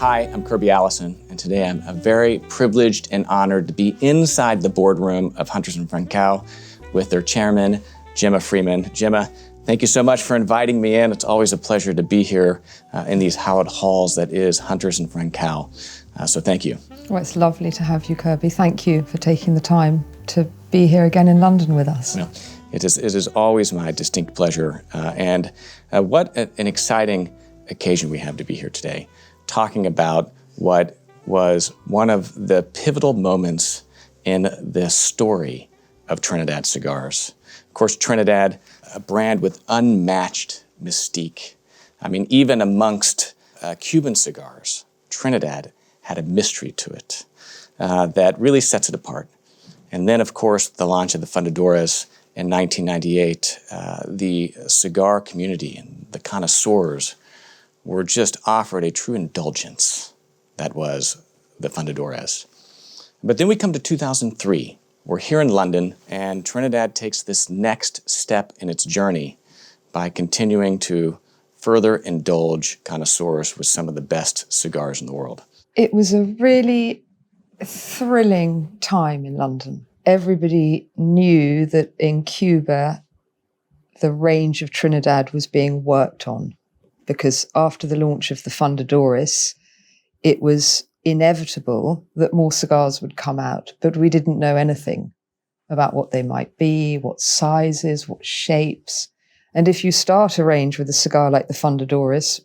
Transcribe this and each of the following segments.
Hi, I'm Kirby Allison, and today I'm very privileged and honored to be inside the boardroom of Hunters Frankau with their chairman, Jemma Freeman. Jemma, thank you so much for inviting me in. It's always a pleasure to be here in these hallowed halls that is Hunters Frankau. So thank you. Well, it's lovely to have you, Kirby. Thank you for taking the time to be here again in London with us. Well, it is always my distinct pleasure. And what an exciting occasion we have to be here today, talking about what was one of the pivotal moments in the story of Trinidad Cigars. Of course, Trinidad, a brand with unmatched mystique. I mean, even amongst Cuban cigars, Trinidad had a mystery to it that really sets it apart. And then, of course, the launch of the Fundadores in 1998, the cigar community and the connoisseurs were just offered a true indulgence that was the Fundadores. But then we come to 2003. We're here in London, and Trinidad takes this next step in its journey by continuing to further indulge connoisseurs with some of the best cigars in the world. It was a really thrilling time in London. Everybody knew that in Cuba, the range of Trinidad was being worked on, because after the launch of the Fundadores, it was inevitable that more cigars would come out, but we didn't know anything about what they might be, what sizes, what shapes. And if you start a range with a cigar like the Fundadores,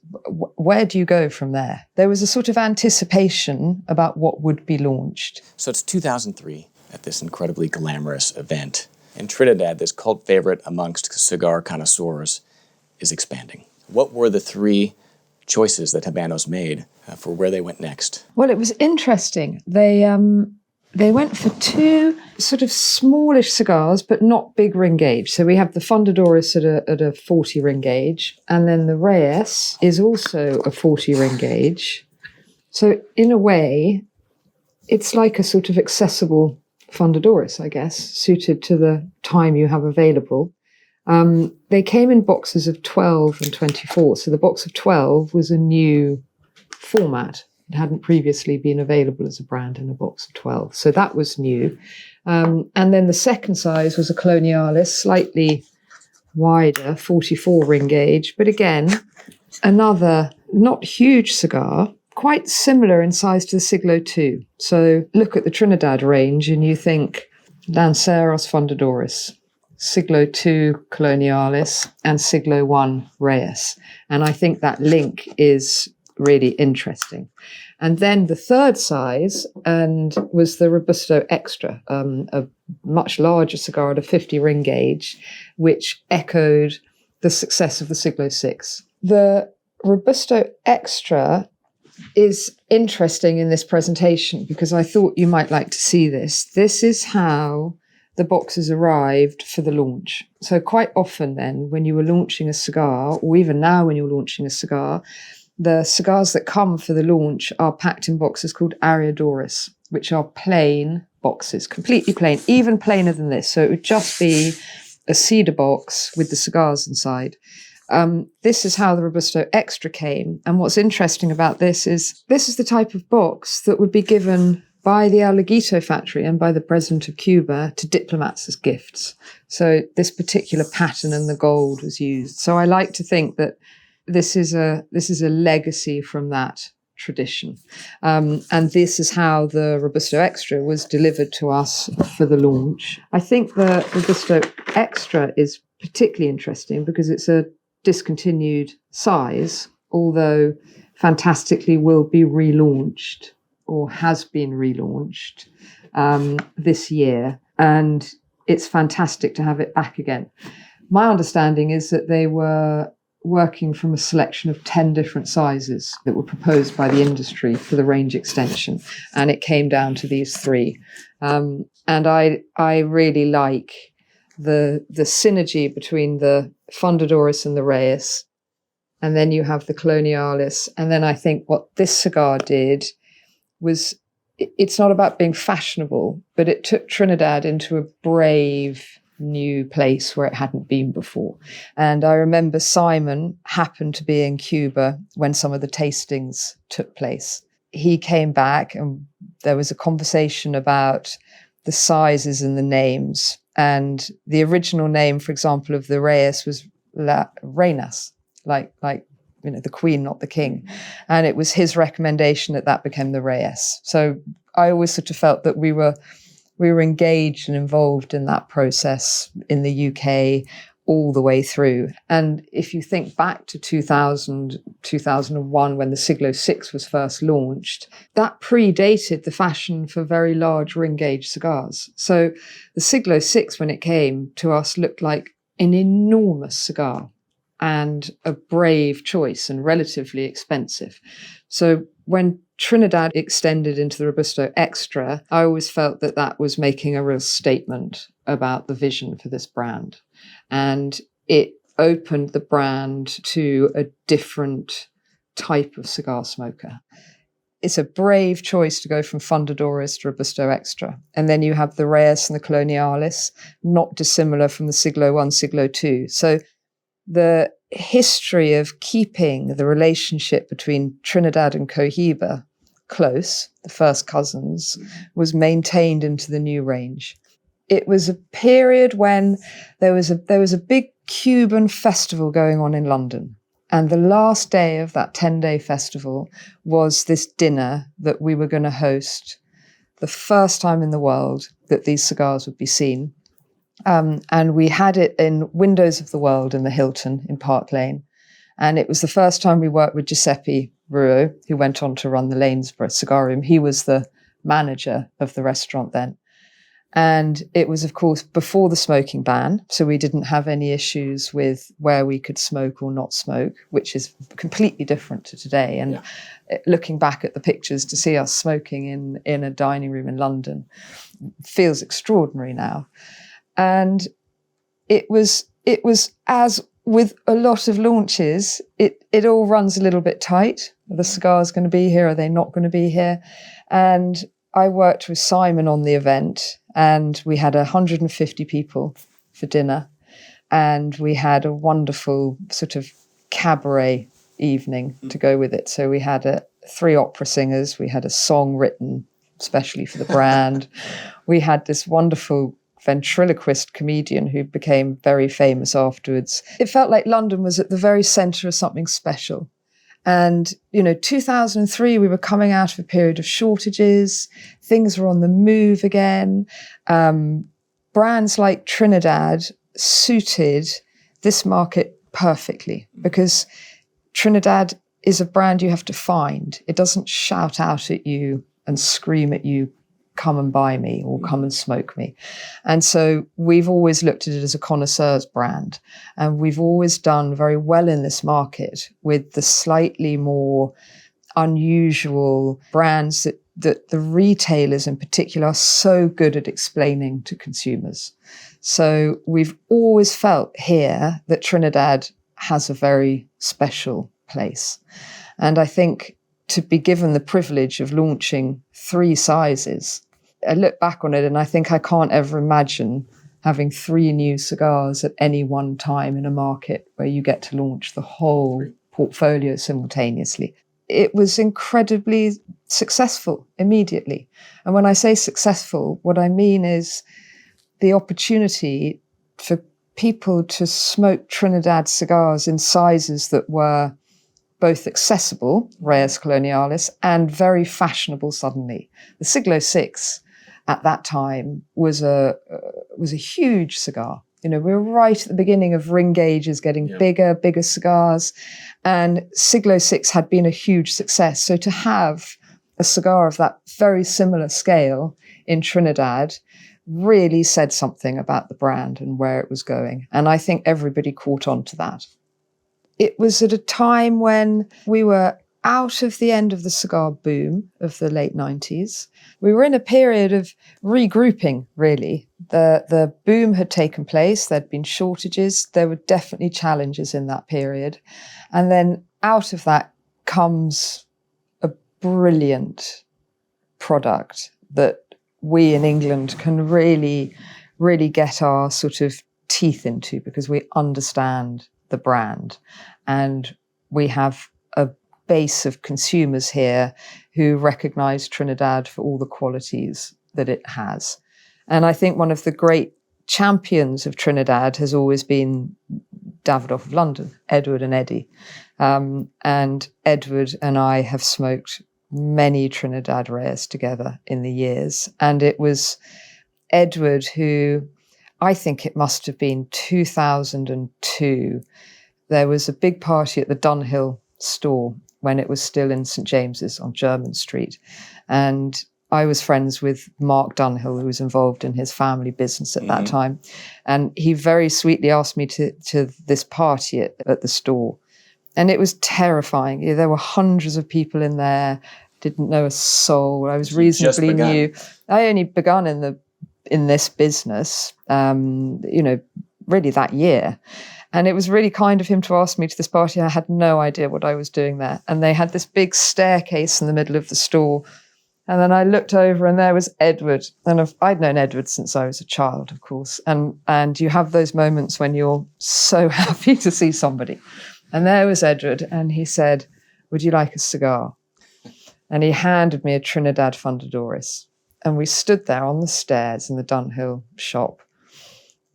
where do you go from there? There was a sort of anticipation about what would be launched. So it's 2003 at this incredibly glamorous event. In Trinidad, this cult favorite amongst cigar connoisseurs is expanding. What were the three choices that Habanos made for where they went next? Well, it was interesting. They went for two sort of smallish cigars, but not big ring gauge. So we have the Fundadores at a 40 ring gauge, and then the Reyes is also a 40 ring gauge. So in a way, it's like a sort of accessible Fundadores, I guess, suited to the time you have available. They came in boxes of 12 and 24. So the box of 12 was a new format. It hadn't previously been available as a brand in a box of 12. So that was new. And then the second size was a Colonialis, slightly wider, 44 ring gauge. But again, another not huge cigar, quite similar in size to the Siglo II. So look at the Trinidad range and you think Lanceros Fundadores, Siglo II Colonialis, and Siglo I Reyes. And I think that link is really interesting. And then the third size was the Robusto Extra, a much larger cigar at a 50 ring gauge, which echoed the success of the Siglo VI. The Robusto Extra is interesting in this presentation because I thought you might like to see this. This is how the boxes arrived for the launch. So quite often then, when you were launching a cigar, or even now when you're launching a cigar, the cigars that come for the launch are packed in boxes called Ariadores, which are plain boxes, completely plain, even plainer than this. So it would just be a cedar box with the cigars inside. This is how the Robusto Extra came. And what's interesting about this is the type of box that would be given by the Alguito factory and by the president of Cuba to diplomats as gifts. So this particular pattern and the gold was used. So I like to think that this is a legacy from that tradition. And this is how the Robusto Extra was delivered to us for the launch. I think the Robusto Extra is particularly interesting because it's a discontinued size, although fantastically will be relaunched or has been relaunched this year. And it's fantastic to have it back again. My understanding is that they were working from a selection of 10 different sizes that were proposed by the industry for the range extension. And it came down to these three. And I really like the synergy between the Fundadores and the Reyes. And then you have the Colonialis. And then I think what this cigar did was, it's not about being fashionable, but it took Trinidad into a brave new place where it hadn't been before. And I remember Simon happened to be in Cuba when some of the tastings took place. he came back and there was a conversation about the sizes and the names. And the original name, for example, of the Reyes was La Reinas, like the queen, not the king. And it was his recommendation that became the Reyes. So I always sort of felt that we were engaged and involved in that process in the UK all the way through. And if you think back to 2000, 2001, when the Siglo 6 was first launched, that predated the fashion for very large ring gauge cigars. So the Siglo 6, when it came to us, looked like an enormous cigar and a brave choice and relatively expensive. So when Trinidad extended into the Robusto Extra, I always felt that was making a real statement about the vision for this brand. And it opened the brand to a different type of cigar smoker. It's a brave choice to go from Fundadores to Robusto Extra. And then you have the Reyes and the Coloniales, not dissimilar from the Siglo 1, Siglo 2. So the history of keeping the relationship between Trinidad and Cohiba close, the first cousins, was maintained into the new range. It was a period when there was a big Cuban festival going on in London. And the last day of that 10-day festival was this dinner that we were going to host, the first time in the world that these cigars would be seen. And we had it in Windows of the World in the Hilton in Park Lane. And it was the first time we worked with Giuseppe Ruo, who went on to run the Lanesborough Cigar Room. He was the manager of the restaurant then. And it was, of course, before the smoking ban. So we didn't have any issues with where we could smoke or not smoke, which is completely different to today. And looking back at the pictures, to see us smoking in a dining room in London feels extraordinary now. And it was as with a lot of launches, it all runs a little bit tight. Are the cigars going to be here? Are they not going to be here? And I worked with Simon on the event, and we had 150 people for dinner, and we had a wonderful sort of cabaret evening to go with it. So we had 3 opera singers. We had a song written especially for the brand. We had this wonderful ventriloquist comedian who became very famous afterwards. It felt like London was at the very centre of something special. And, 2003, we were coming out of a period of shortages. Things were on the move again. Brands like Trinidad suited this market perfectly because Trinidad is a brand you have to find. It doesn't shout out at you and scream at you, come and buy me or come and smoke me. And so we've always looked at it as a connoisseur's brand. And we've always done very well in this market with the slightly more unusual brands that the retailers in particular are so good at explaining to consumers. So we've always felt here that Trinidad has a very special place. And I think to be given the privilege of launching 3 sizes, I look back on it and I think I can't ever imagine having 3 new cigars at any one time in a market where you get to launch the whole portfolio simultaneously. It was incredibly successful immediately. And when I say successful, what I mean is the opportunity for people to smoke Trinidad cigars in sizes that were both accessible, Reyes Coloniales, and very fashionable suddenly. The Siglo 6 at that time was a huge cigar. We were right at the beginning of ring gauges getting bigger cigars, and Siglo 6 had been a huge success. So to have a cigar of that very similar scale in Trinidad really said something about the brand and where it was going. And I think everybody caught on to that. It was at a time when we were out of the end of the cigar boom of the late 90s. We were in a period of regrouping, really. The boom had taken place. There'd been shortages. There were definitely challenges in that period. And then out of that comes a brilliant product that we in England can really, really get our sort of teeth into because we understand the brand. And we have a base of consumers here who recognize Trinidad for all the qualities that it has. And I think one of the great champions of Trinidad has always been Davidoff of London, Edward and Eddie. And Edward and I have smoked many Trinidad rares together in the years. And it was Edward who, I think it must have been 2002, there was a big party at the Dunhill store when it was still in St. James's on Jermyn Street. And I was friends with Mark Dunhill, who was involved in his family business at that time. And he very sweetly asked me to this party at the store. And it was terrifying. There were hundreds of people in there, didn't know a soul. I was reasonably new. I only begun in this business, really that year. And it was really kind of him to ask me to this party. I had no idea what I was doing there. And they had this big staircase in the middle of the store. And then I looked over and there was Edward. And I'd known Edward since I was a child, of course. And you have those moments when you're so happy to see somebody. And there was Edward. And he said, "Would you like a cigar?" And he handed me a Trinidad Fundadores. And we stood there on the stairs in the Dunhill shop.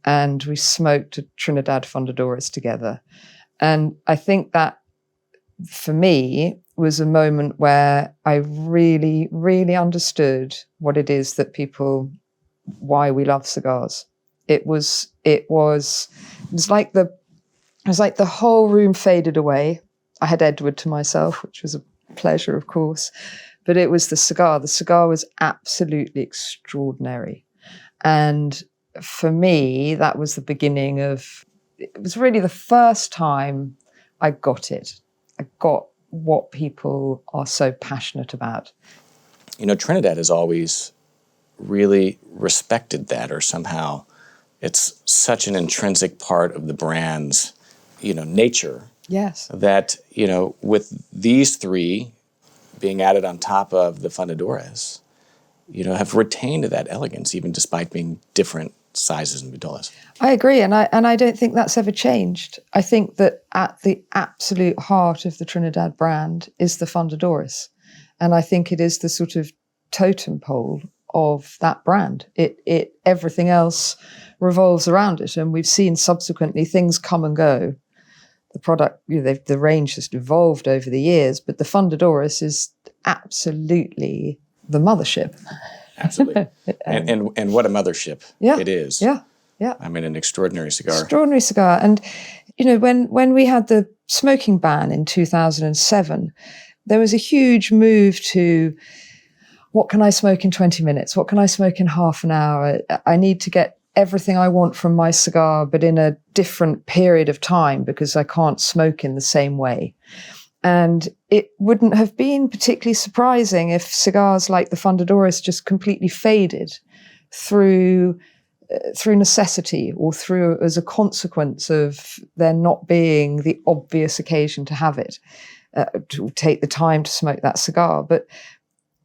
And we smoked a Trinidad Fundadores together. And I think that, for me, was a moment where I really, really understood what it is that why we love cigars. It was like the whole room faded away. I had Edward to myself, which was a pleasure, of course, but it was the cigar. The cigar was absolutely extraordinary. And for me, that was the beginning it was really the first time I got it. I got what people are so passionate about. Trinidad has always really respected that, or somehow it's such an intrinsic part of the brand's, nature. Yes. That, with these three being added on top of the Fundadores, have retained that elegance, even despite being different sizes and vitolas. I agree, and I don't think that's ever changed. I think that at the absolute heart of the Trinidad brand is the Fundadores, and I think it is the sort of totem pole of that brand. It everything else revolves around it, and we've seen subsequently things come and go. The product, the range has evolved over the years, but the Fundadores is absolutely the mothership. Absolutely. and what a mothership it is. Yeah, yeah. I mean, an extraordinary cigar. Extraordinary cigar. And, when we had the smoking ban in 2007, there was a huge move to, what can I smoke in 20 minutes? What can I smoke in half an hour? I need to get everything I want from my cigar, but in a different period of time because I can't smoke in the same way. And it wouldn't have been particularly surprising if cigars like the Fundadores just completely faded through necessity or through as a consequence of there not being the obvious occasion to have it, to take the time to smoke that cigar. But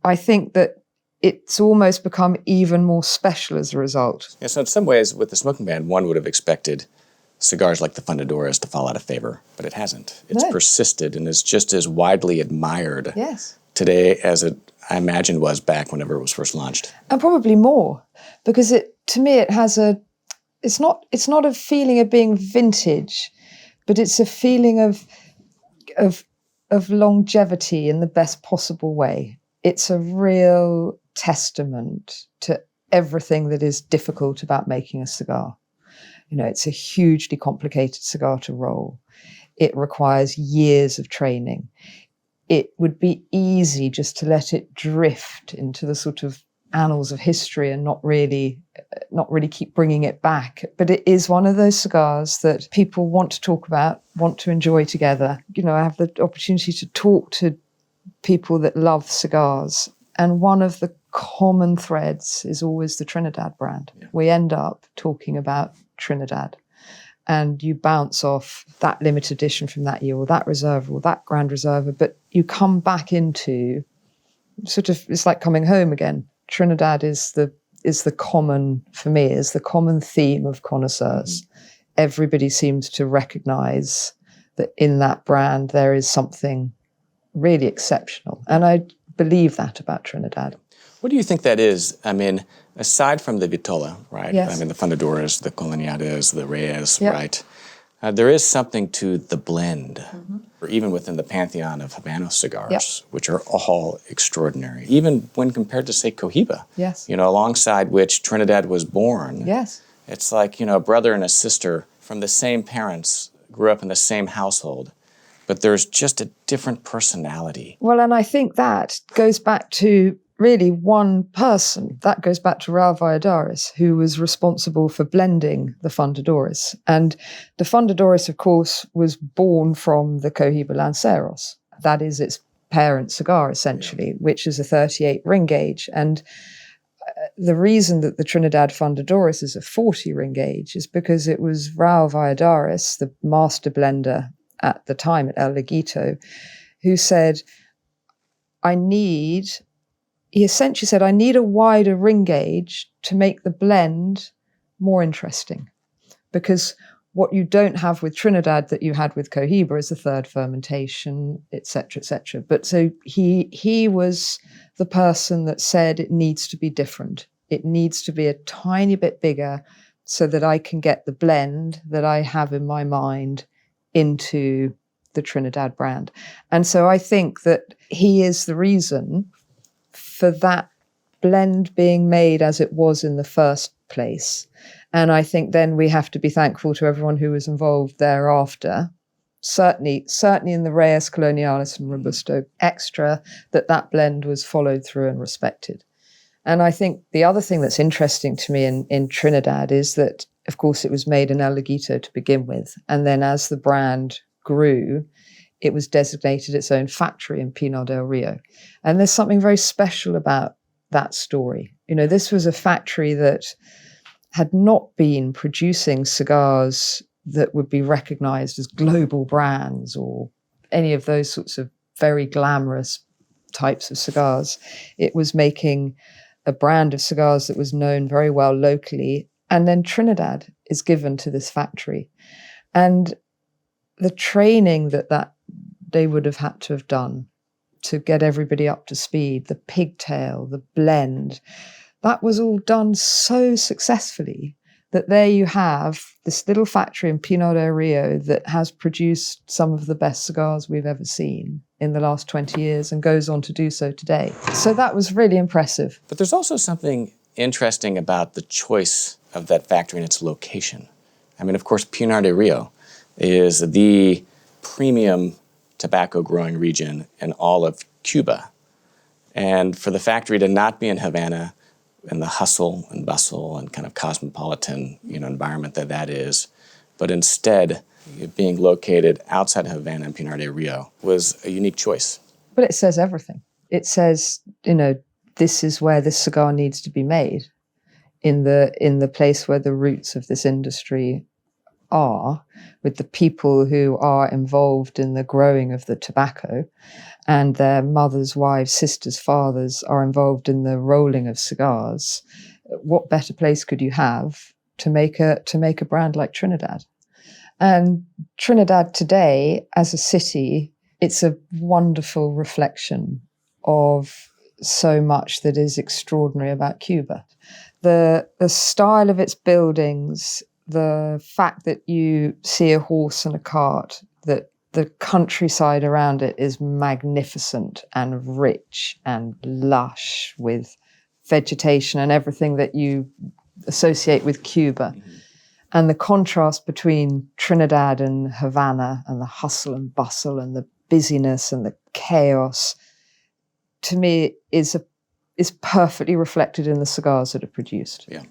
I think that it's almost become even more special as a result. Yeah, so in some ways, with the smoking ban, one would have expected cigars like the Fundadores to fall out of favor, but it hasn't. It's persisted and is just as widely admired today as it, I imagine, was back whenever it was first launched. And probably more, because to me it has it's not a feeling of being vintage, but it's a feeling of longevity in the best possible way. It's a real testament to everything that is difficult about making a cigar. It's a hugely complicated cigar to roll. It requires years of training. It would be easy just to let it drift into the sort of annals of history and not really keep bringing it back. But it is one of those cigars that people want to talk about, want to enjoy together. I have the opportunity to talk to people that love cigars, and one of the common threads is always the Trinidad brand. Yeah. We end up talking about Trinidad, and you bounce off that limited edition from that year or that reserve or that Grand Reserva, but you come back into sort of, it's like coming home again. Trinidad is the common, for me, is the common theme of connoisseurs. Mm-hmm. Everybody seems to recognize that in that brand there is something really exceptional. And I believe that about Trinidad. What do you think that is? I mean, aside from the Vitola, right? Yes. I mean, the Fundadores, the Coloniales, the Reyes, Yep. right? There is something to the blend, or even within the pantheon of Habanos cigars, Yep. which are all extraordinary, even when compared to, say, Cohiba, Yes. Alongside which Trinidad was born. Yes. It's like, a brother and a sister from the same parents, grew up in the same household, but there's just a different personality. Well, and I think that goes back to really one person. That goes back to Raul Valladares, who was responsible for blending the Fundadores. And the Fundadores, of course, was born from the Cohiba Lanceros. That is its parent cigar, essentially, which is a 38 ring gauge. And the reason that the Trinidad Fundadores is a 40 ring gauge is because it was Raul Valladares, the master blender at the time at El Legato, who said, he essentially said, I need a wider ring gauge to make the blend more interesting. Because what you don't have with Trinidad that you had with Cohiba is the third fermentation, et cetera, et cetera. But so he was the person that said it needs to be different. It needs to be a tiny bit bigger so that I can get the blend that I have in my mind into the Trinidad brand. And so I think that he is the reason for that blend being made as it was in the first place. And I think then we have to be thankful to everyone who was involved thereafter. Certainly in the Reyes, Coloniales and Robusto Extra, that blend was followed through and respected. And I think the other thing that's interesting to me in Trinidad is that, of course, it was made in El Legato to begin with. And then as the brand grew, it was designated its own factory in Pinar del Rio. And there's something very special about that story. This was a factory that had not been producing cigars that would be recognized as global brands or any of those sorts of very glamorous types of cigars. It was making a brand of cigars that was known very well locally. And then Trinidad is given to this factory. And the training that they would have had to have done to get everybody up to speed, the pigtail, the blend, that was all done so successfully that there you have this little factory in Pinar del Rio that has produced some of the best cigars we've ever seen in the last 20 years and goes on to do so today. So that was really impressive. But there's also something interesting about the choice of that factory and its location. I mean, of course, Pinar del Rio is the premium tobacco growing region in all of Cuba. And for the factory to not be in Havana, and the hustle and bustle and kind of cosmopolitan, environment that is, but instead being located outside of Havana and Pinar del Rio was a unique choice. But it says everything. It says, this is where this cigar needs to be made, in the place where the roots of this industry are, with the people who are involved in the growing of the tobacco, and their mothers, wives, sisters, fathers are involved in the rolling of cigars. What better place could you have to make a brand like Trinidad? And Trinidad today, as a city, it's a wonderful reflection of so much that is extraordinary about Cuba. The style of its buildings, the fact that you see a horse and a cart, that the countryside around it is magnificent and rich and lush with vegetation and everything that you associate with Cuba. Mm-hmm. And the contrast between Trinidad and Havana and the hustle and bustle and the busyness and the chaos, to me, is perfectly reflected in the cigars that are produced. Yeah.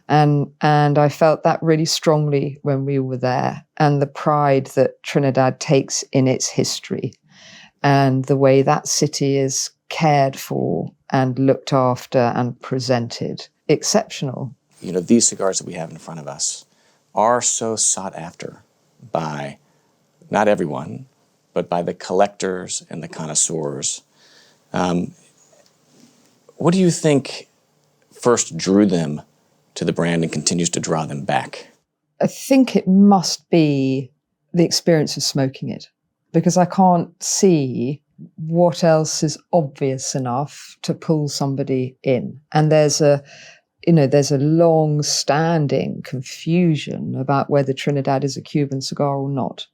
And I felt that really strongly when we were there, and the pride that Trinidad takes in its history and the way that city is cared for and looked after and presented. Exceptional. These cigars that we have in front of us are so sought after by not everyone, but by the collectors and the connoisseurs. What do you think first drew them to the brand and continues to draw them back? I think it must be the experience of smoking it, because I can't see what else is obvious enough to pull somebody in. And there's a long-standing confusion about whether Trinidad is a Cuban cigar or not.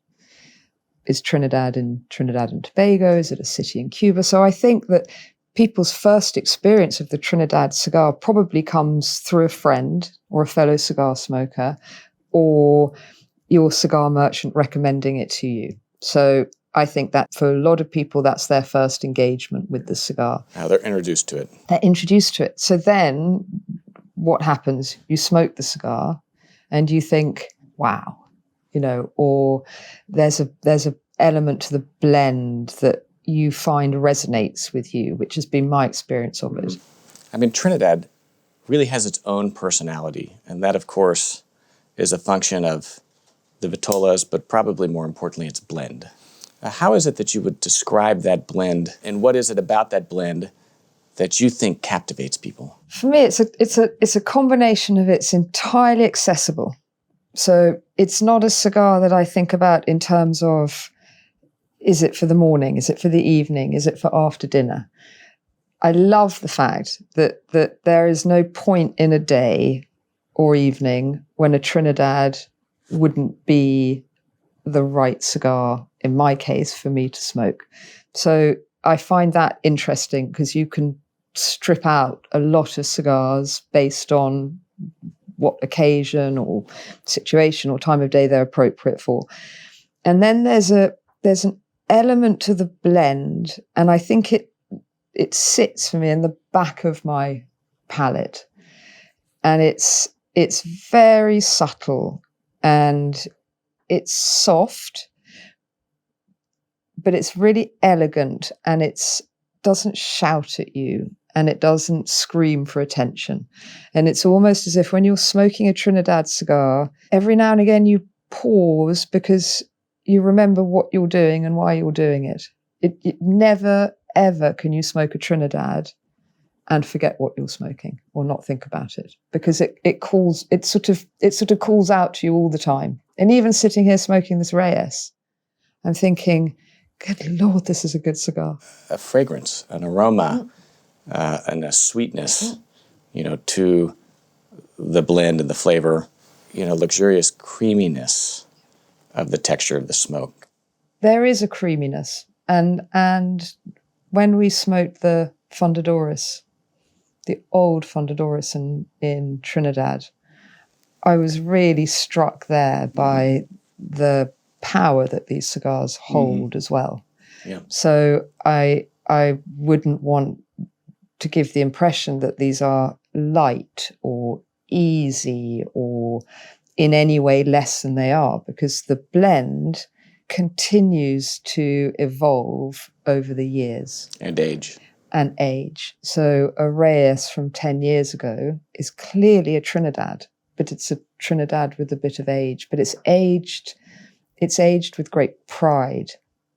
Is Trinidad in Trinidad and Tobago? Is it a city in Cuba? So I think that people's first experience of the Trinidad cigar probably comes through a friend or a fellow cigar smoker, or your cigar merchant recommending it to you. So I think that for a lot of people, that's their first engagement with the cigar. Now they're introduced to it. They're introduced to it. So then what happens? You smoke the cigar and you think, wow, or there's a element to the blend that you find resonates with you, which has been my experience of it. I mean, Trinidad really has its own personality, and that, of course, is a function of the vitolas, but probably more importantly, its blend. How is it that you would describe that blend, and what is it about that blend that you think captivates people? For me, it's a combination of it's entirely accessible. So it's not a cigar that I think about in terms of, is it for the morning? Is it for the evening? Is it for after dinner? I love the fact that there is no point in a day or evening when a Trinidad wouldn't be the right cigar, in my case, for me to smoke. So I find that interesting because you can strip out a lot of cigars based on what occasion or situation or time of day they're appropriate for. And then there's an element to the blend, and I think it sits for me in the back of my palate, and it's very subtle and it's soft, but it's really elegant, and it doesn't shout at you and it doesn't scream for attention. And it's almost as if when you're smoking a Trinidad cigar, every now and again you pause because you remember what you're doing and why you're doing it. It never, ever can you smoke a Trinidad and forget what you're smoking or not think about it, because it sort of calls out to you all the time. And even sitting here smoking this Reyes, I'm thinking, good Lord, this is a good cigar. A fragrance, an aroma, and a sweetness, to the blend and the flavor, luxurious creaminess of the texture of the smoke. There is a creaminess. And when we smoked the Fundadores, the old Fundadores in Trinidad, I was really struck there by the power that these cigars hold as well. Yeah. So I wouldn't want to give the impression that these are light or easy or in any way less than they are, because the blend continues to evolve over the years. And age. So a Reyes from 10 years ago is clearly a Trinidad, but it's a Trinidad with a bit of age. But it's aged with great pride.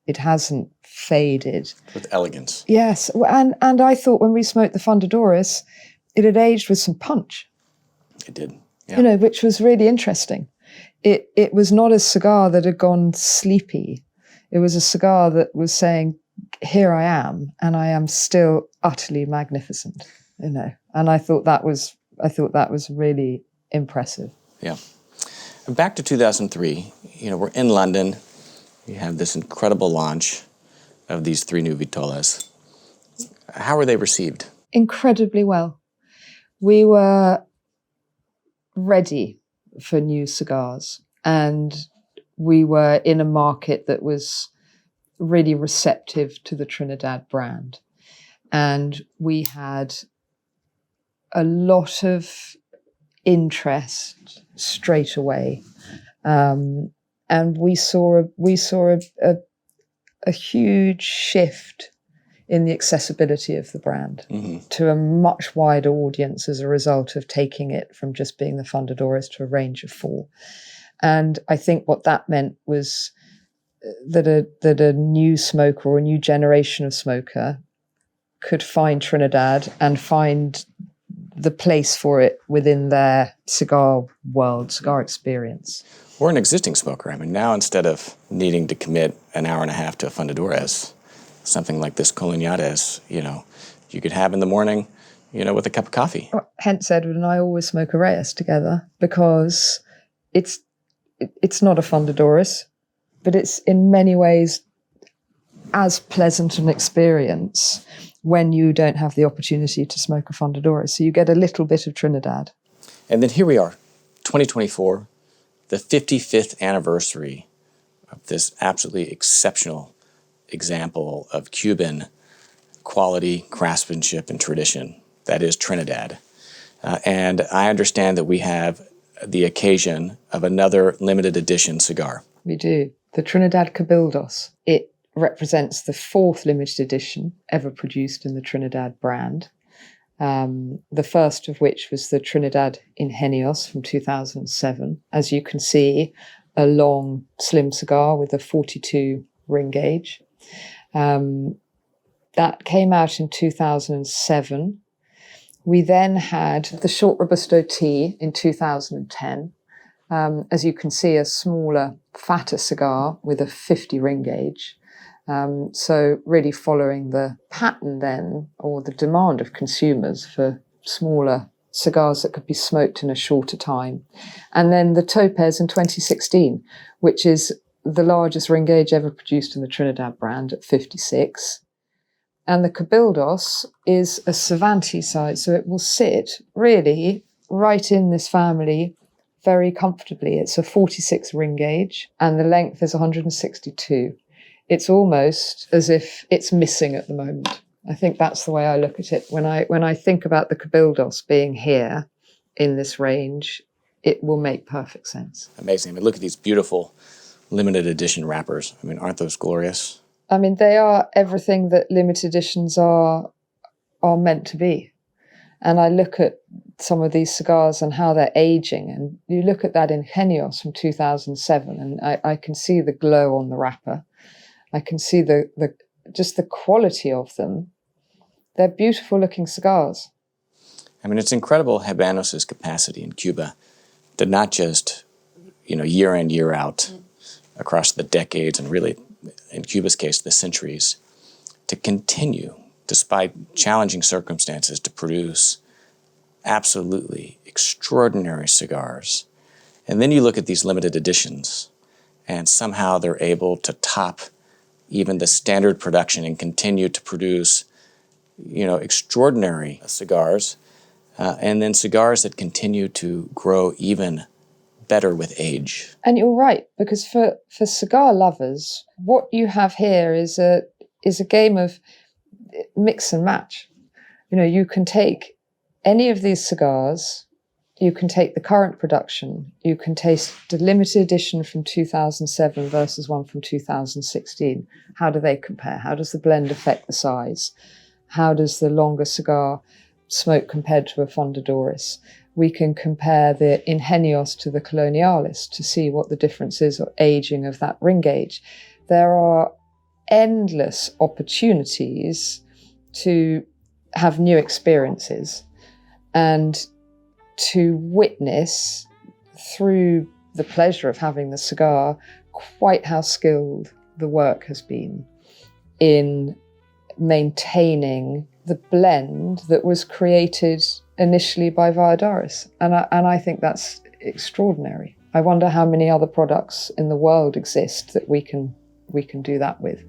It hasn't faded. With elegance. Yes. And I thought when we smoked the Fundadores, it had aged with some punch. It did. Yeah. Which was really interesting. It was not a cigar that had gone sleepy. It was a cigar that was saying, here I am, and I am still utterly magnificent, And I thought that was really impressive. Yeah. And back to 2003, we're in London. We have this incredible launch of these 3 new vitolas. How were they received? Incredibly well. We were ready for new cigars, and we were in a market that was really receptive to the Trinidad brand. And we had a lot of interest straight away. And we saw a huge shift in the accessibility of the brand to a much wider audience as a result of taking it from just being the Fundadores to a range of 4. And I think what that meant was that a new smoker or a new generation of smoker could find Trinidad and find the place for it within their cigar world, cigar experience. Or an existing smoker. I mean, now instead of needing to commit an hour and a half to a Fundadores, something like this Coloniales, you could have in the morning, with a cup of coffee. Hence, Edward and I always smoke a Reyes together, because it's not a Fundadores, but it's in many ways as pleasant an experience when you don't have the opportunity to smoke a Fundadores. So you get a little bit of Trinidad. And then here we are, 2024, the 55th anniversary of this absolutely exceptional example of Cuban quality, craftsmanship, and tradition. That is Trinidad. And I understand that we have the occasion of another limited edition cigar. We do. The Trinidad Cabildos. It represents the 4th limited edition ever produced in the Trinidad brand. The first of which was the Trinidad Ingenios from 2007. As you can see, a long, slim cigar with a 42 ring gauge. That came out in 2007. We then had the Short Robusto Tea in 2010. As you can see, a smaller, fatter cigar with a 50 ring gauge. So really following the pattern then, or the demand of consumers for smaller cigars that could be smoked in a shorter time. And then the Topaz in 2016, which is the largest ring gauge ever produced in the Trinidad brand at 56. And the Cabildos is a Cervantes size, so it will sit really right in this family very comfortably. It's a 46 ring gauge and the length is 162. It's almost as if it's missing at the moment. I think that's the way I look at it. When I think about the Cabildos being here in this range, it will make perfect sense. Amazing. I mean, look at these beautiful limited edition wrappers. I mean, aren't those glorious? I mean, they are everything that limited editions are meant to be. And I look at some of these cigars and how they're aging, and you look at that Ingenios from 2007, and I can see the glow on the wrapper. I can see just the quality of them. They're beautiful looking cigars. I mean, it's incredible Habanos' capacity in Cuba to not just, year in, year out, across the decades, and really, in Cuba's case, the centuries, to continue, despite challenging circumstances, to produce absolutely extraordinary cigars. And then you look at these limited editions, and somehow they're able to top even the standard production and continue to produce, extraordinary cigars, and then cigars that continue to grow even better with age. And you're right, because for cigar lovers, what you have here is a game of mix and match. You can take any of these cigars, you can take the current production, you can taste the limited edition from 2007 versus one from 2016. How do they compare? How does the blend affect the size? How does the longer cigar smoke compared to a Fundadores? We can compare the Ingenios to the Coloniales to see what the difference is or aging of that ring gauge. There are endless opportunities to have new experiences and to witness through the pleasure of having the cigar quite how skilled the work has been in maintaining the blend that was created initially by Valladares. And I think that's extraordinary. I wonder how many other products in the world exist that we can do that with.